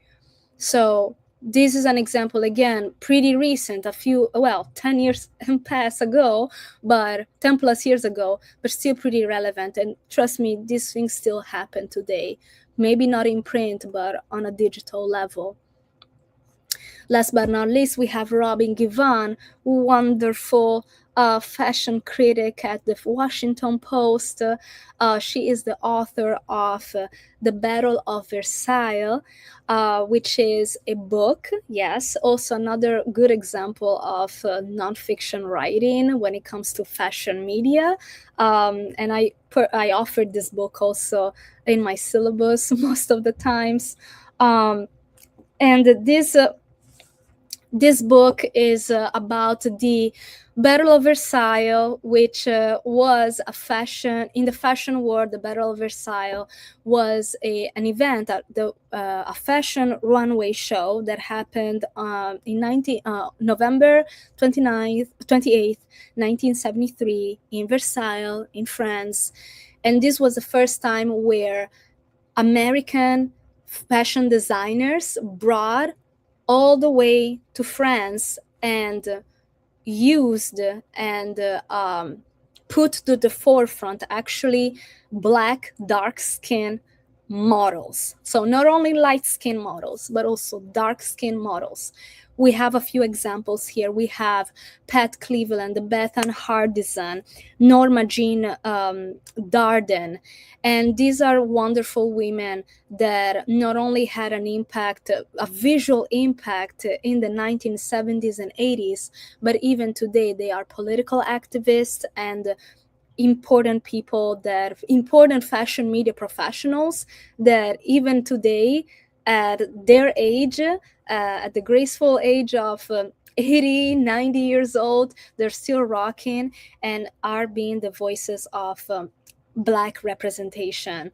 So this is an example, again, pretty recent, 10 years passed ago, but 10 plus years ago, but still pretty relevant. And trust me, these things still happen today. Maybe not in print, but on a digital level. Last but not least, we have Robin Givhan, wonderful fashion critic at the Washington Post. She is the author of The Battle of Versailles, which is a book. Yes, also another good example of nonfiction writing when it comes to fashion media. And I offered this book also in my syllabus most of the times. And this book is about the Battle of Versailles, which was in the fashion world. The Battle of Versailles was an event, a fashion runway show that happened in November 28th, 1973 in Versailles, in France. And this was the first time where American fashion designers brought all the way to France and used and put to the forefront actually Black dark skin models. So not only light skin models, but also dark skin models. We have a few examples here. We have Pat Cleveland, Bethan Hardison, Norma Jean Darden. And these are wonderful women that not only had an impact, a visual impact in the 1970s and 80s, but even today they are political activists and important fashion media professionals that even today at their age, at the graceful age of 80, 90 years old, they're still rocking and are being the voices of Black representation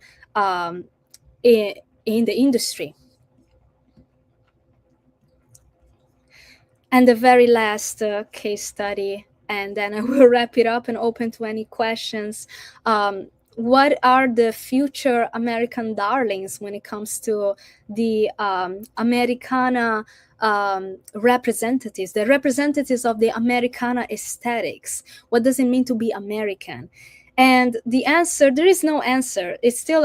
in the industry. And the very last case study, and then I will wrap it up and open to any questions. What are the future American darlings when it comes to the Americana representatives, the representatives of the Americana aesthetics? What does it mean to be American? And the answer, there is no answer. It's still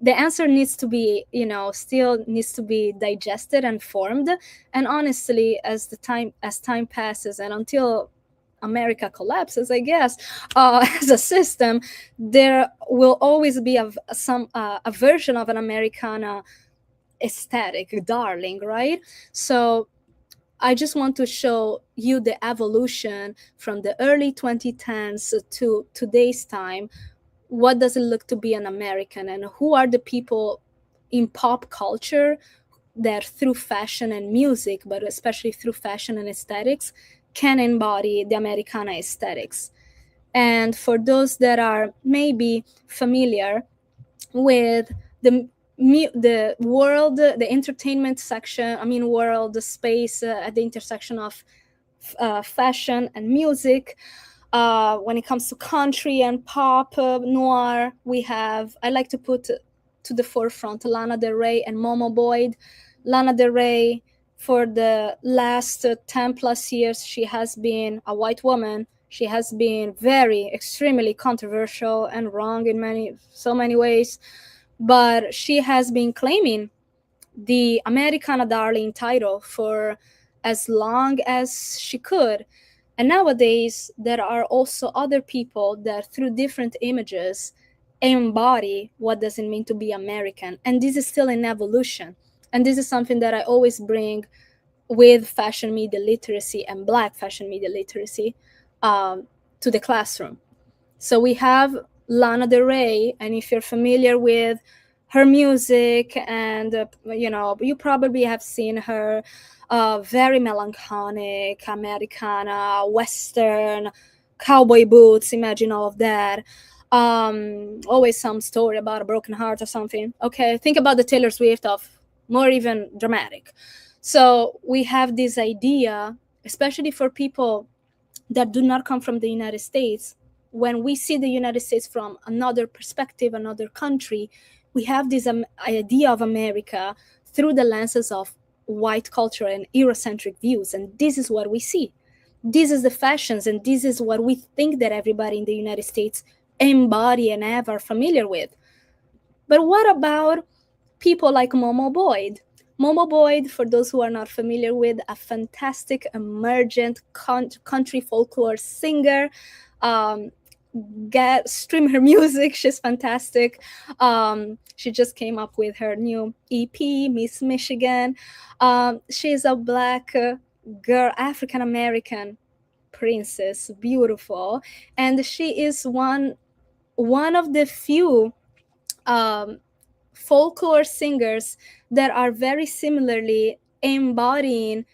the answer needs to be, still needs to be digested and formed. And honestly, as time passes and until America collapses, I guess, as a system, there will always be a version of an Americana aesthetic, darling, right? So I just want to show you the evolution from the early 2010s to today's time. What does it look to be an American, and who are the people in pop culture that through fashion and music, but especially through fashion and aesthetics, can embody the Americana aesthetics. And for those that are maybe familiar with the world, the entertainment section, world, the space at the intersection of fashion and music. When it comes to country and pop, noir, I like to put to the forefront Lana Del Rey and Momo Boyd. Lana Del Rey, for the last 10 plus years, she has been a white woman. She has been very, extremely controversial and wrong in so many ways. But she has been claiming the Americana Darling title for as long as she could. And nowadays, there are also other people that, through different images, embody what does it mean to be American. And this is still in evolution. And this is something that I always bring with fashion media literacy and Black fashion media literacy to the classroom. So we have Lana Del Rey, and if you're familiar with her music, and you probably have seen her very melancholic, Americana, Western, cowboy boots. Imagine all of that. Always some story about a broken heart or something. Okay, think about the Taylor Swift of more even dramatic. So we have this idea, especially for people that do not come from the United States. When we see the United States from another perspective, another country, we have this idea of America through the lenses of white culture and Eurocentric views. And this is what we see. This is the fashions, and this is what we think that everybody in the United States embody and are familiar with. But what about people like Momo Boyd? Momo Boyd, for those who are not familiar with, a fantastic emergent country folklore singer. Stream her music, she's fantastic. She just came up with her new EP, Miss Michigan. She's a Black girl, African American princess, beautiful, and she is one of the few folklore singers that are very similarly embodying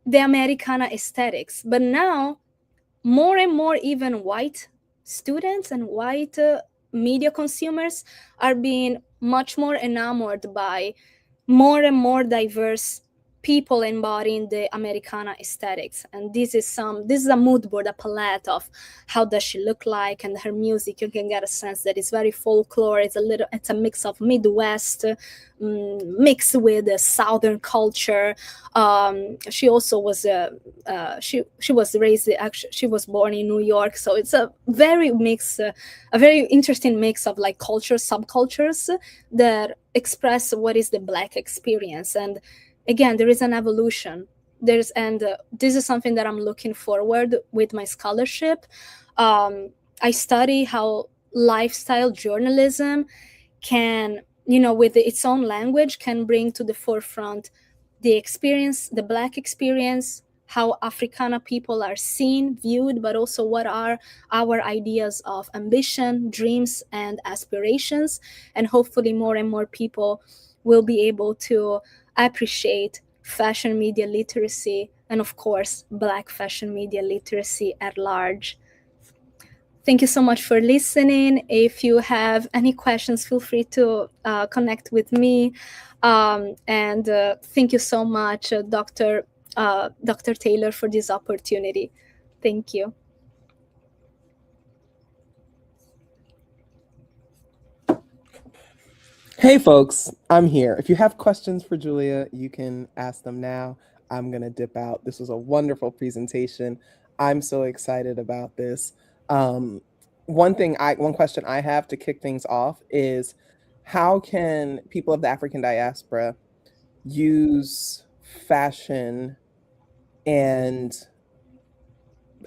the Americana aesthetics. But now, more and more, even white students and white media consumers are being much more enamored by more and more diverse people embodying the Americana aesthetics. And this is a mood board, a palette of how does she look like, and her music. You can get a sense that it's very folklore. It's a mix of Midwest mixed with the Southern culture. She also was she was raised, actually she was born in New York, so it's a very interesting mix of like cultures, subcultures that express what is the Black experience. And again, there is an evolution. This is something that I'm looking forward with my scholarship. I study how lifestyle journalism can, with its own language, can bring to the forefront the experience, the Black experience, how Africana people are seen, viewed, but also what are our ideas of ambition, dreams, and aspirations. And hopefully more and more people will be able to appreciate fashion media literacy, and of course, Black fashion media literacy at large. Thank you so much for listening. If you have any questions, feel free to connect with me. And thank you so much, Dr. Taylor, for this opportunity. Thank you. Hey folks, I'm here. If you have questions for Julia, you can ask them now. I'm going to dip out. This was a wonderful presentation. I'm so excited about this. one question I have to kick things off is, how can people of the African diaspora use fashion, and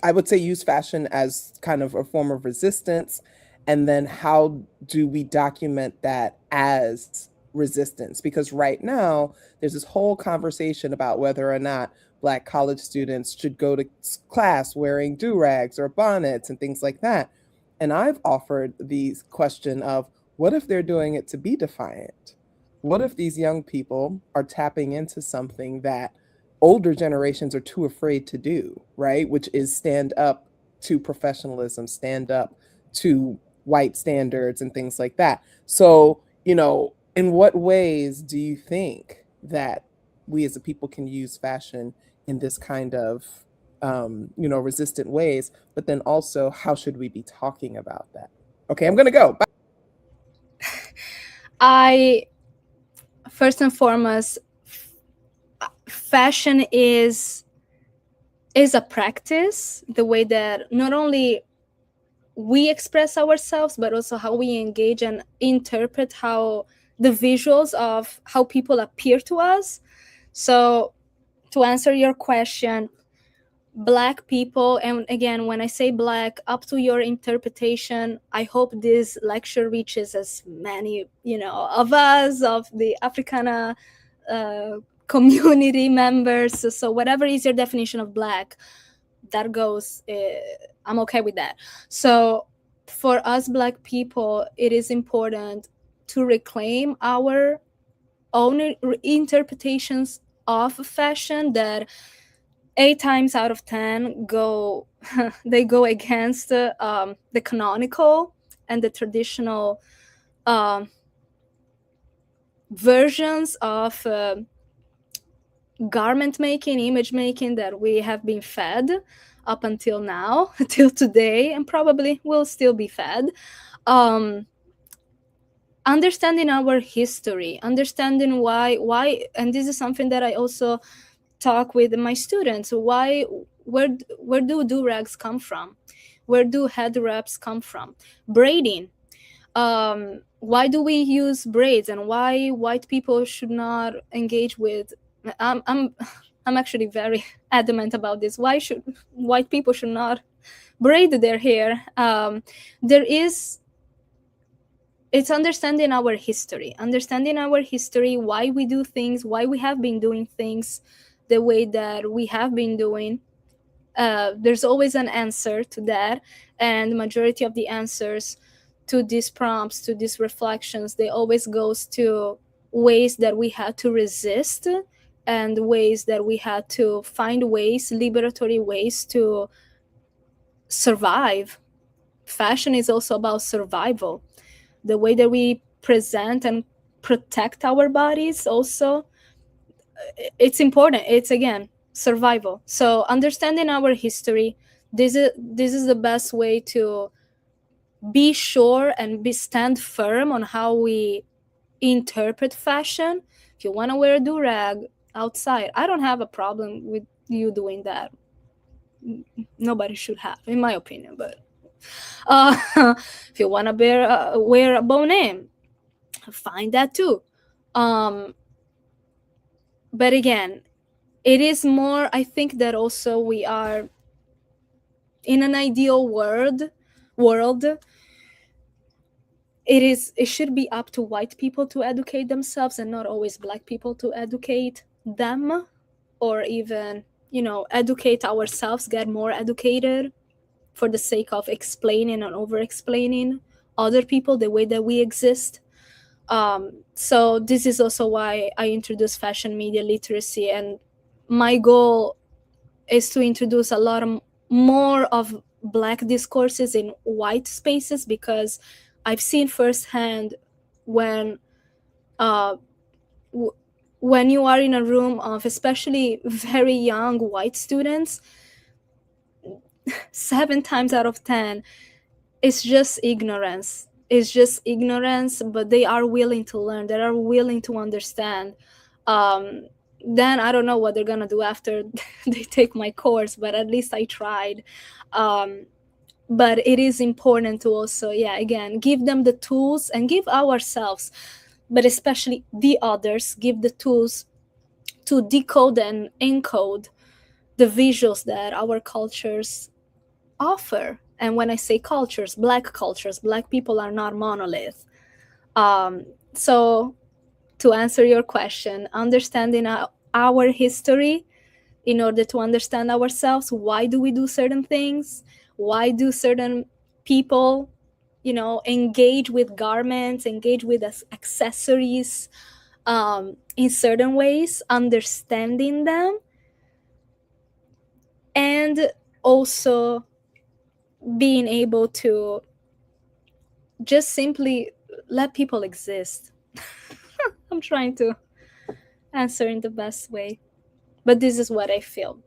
I would say use fashion as kind of a form of resistance, and then how do we document that as resistance? Because right now there's this whole conversation about whether or not Black college students should go to class wearing do-rags or bonnets and things like that. And I've offered the question of, what if they're doing it to be defiant? What if these young people are tapping into something that older generations are too afraid to do, right? Which is stand up to professionalism, stand up to white standards and things like that. So, in what ways do you think that we as a people can use fashion in this kind of, resistant ways? But then also, how should we be talking about that? Okay, I'm going to go. Bye. First and foremost, fashion is a practice, the way that not only we express ourselves, but also how we engage and interpret how the visuals of how people appear to us. So to answer your question, Black people, and again, when I say Black, up to your interpretation, I hope this lecture reaches as many, of us, of the Africana community members. So whatever is your definition of Black, that goes, I'm okay with that. So for us Black people, it is important to reclaim our own interpretations of fashion that 8 times out of 10 go they go against the canonical and the traditional versions of garment making, image making that we have been fed up until now, till today, and probably will still be fed. Understanding our history, understanding why, and this is something that I also talk with my students. Where do rags come from? Where do head wraps come from? Braiding. Why do we use braids, and why white people should not engage with? I'm actually very adamant about this. Why should white people should not braid their hair? It's understanding our history, why we do things, why we have been doing things the way that we have been doing. There's always an answer to that, and the majority of the answers to these prompts, to these reflections, they always goes to ways that we had to resist, and ways that we had to find ways, liberatory ways to survive. Fashion is also about survival. The way that we present and protect our bodies also, it's important. It's, again, survival. So understanding our history, this is the best way to be sure and stand firm on how we interpret fashion. If you want to wear a do-rag outside, I don't have a problem with you doing that. Nobody should have, in my opinion. But if you want to wear a bonnet, find that too. But again, it is more, I think that also we are in an ideal world. It should be up to white people to educate themselves, and not always Black people to educate them, or even, educate ourselves, get more educated for the sake of explaining and over explaining other people the way that we exist. So this is also why I introduce fashion media literacy, and my goal is to introduce a lot more of Black discourses in white spaces, because I've seen firsthand when you are in a room of especially very young white students, 7 times out of 10, it's just ignorance. But they are willing to learn. They are willing to understand. Then I don't know what they're gonna do after they take my course, but at least I tried. but it is important to also, again, give them the tools and give ourselves, but especially the others, give the tools to decode and encode the visuals that our cultures offer. And when I say cultures, Black people are not monolith. So to answer your question, understanding our history in order to understand ourselves. Why do we do certain things? Why do certain people, engage with garments, engage with accessories in certain ways? Understanding them, and also being able to just simply let people exist. I'm trying to answer in the best way, but this is what I feel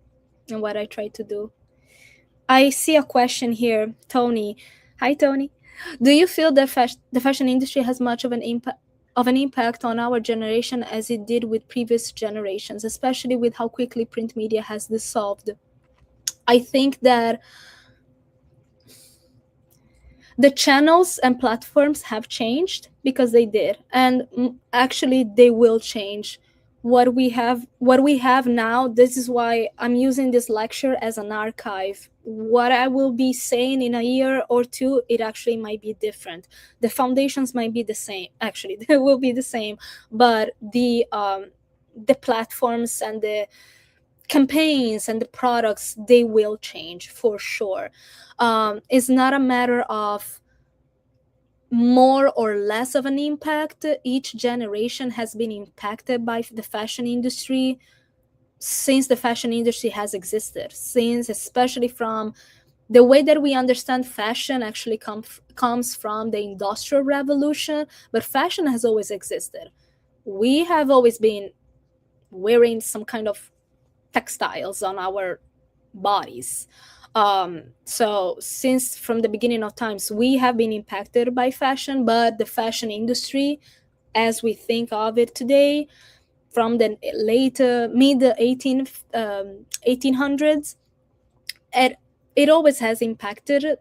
and what I try to do. I see a question here, Tony. Hi, Tony. Do you feel that the fashion industry has much of an impact on our generation as it did with previous generations, especially with how quickly print media has dissolved? I think that the channels and platforms have changed because they did, and actually they will change. What we have now, this is why I'm using this lecture as an archive. What I will be saying in a year or two, it actually might be different. The foundations might be the same, actually they will be the same, but the platforms and the campaigns and the products, they will change for sure. It's not a matter of more or less of an impact. Each generation has been impacted by the fashion industry since the fashion industry has existed, since especially from the way that we understand fashion actually comes from the industrial revolution, but fashion has always existed. We have always been wearing some kind of textiles on our bodies. So since from the beginning of times, we have been impacted by fashion, but the fashion industry, as we think of it today, from the late mid 1800s, it always has impacted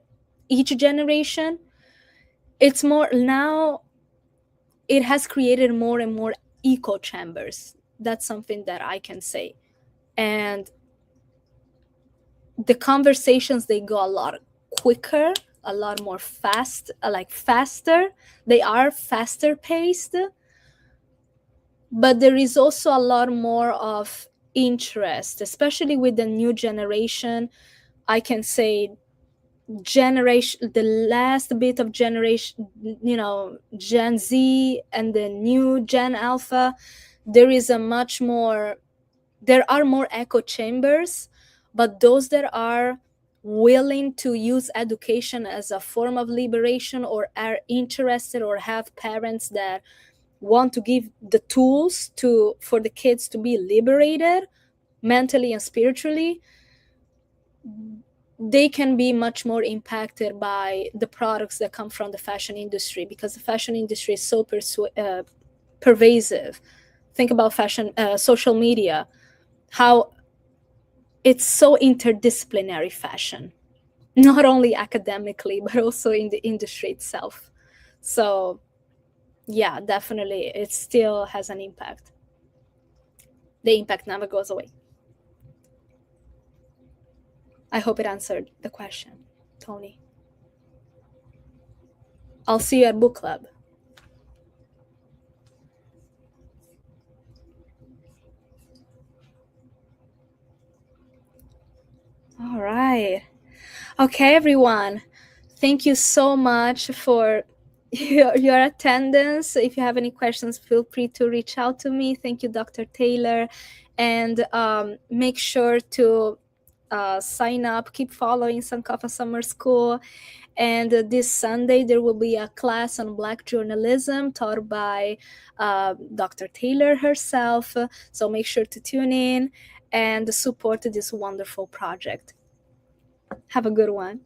each generation. It's more now, it has created more and more echo chambers. That's something that I can say. And the conversations, they go a lot quicker, a lot more faster. They are faster paced, but there is also a lot more of interest, especially with the new generation. I can say the last bit of generation, Gen Z and the new Gen Alpha, there are more echo chambers, but those that are willing to use education as a form of liberation, or are interested or have parents that want to give the tools for the kids to be liberated mentally and spiritually, they can be much more impacted by the products that come from the fashion industry, because the fashion industry is so pervasive. Think about fashion, social media, how it's so interdisciplinary fashion, not only academically, but also in the industry itself. So yeah, definitely, it still has an impact. The impact never goes away. I hope it answered the question, Tony. I'll see you at book club. All right. Okay, everyone. Thank you so much for your attendance. If you have any questions, feel free to reach out to me. Thank you, Dr. Taylor. And make sure to sign up, keep following Sankofa Summer School. And this Sunday, there will be a class on Black journalism taught by Dr. Taylor herself. So make sure to tune in and support this wonderful project. Have a good one.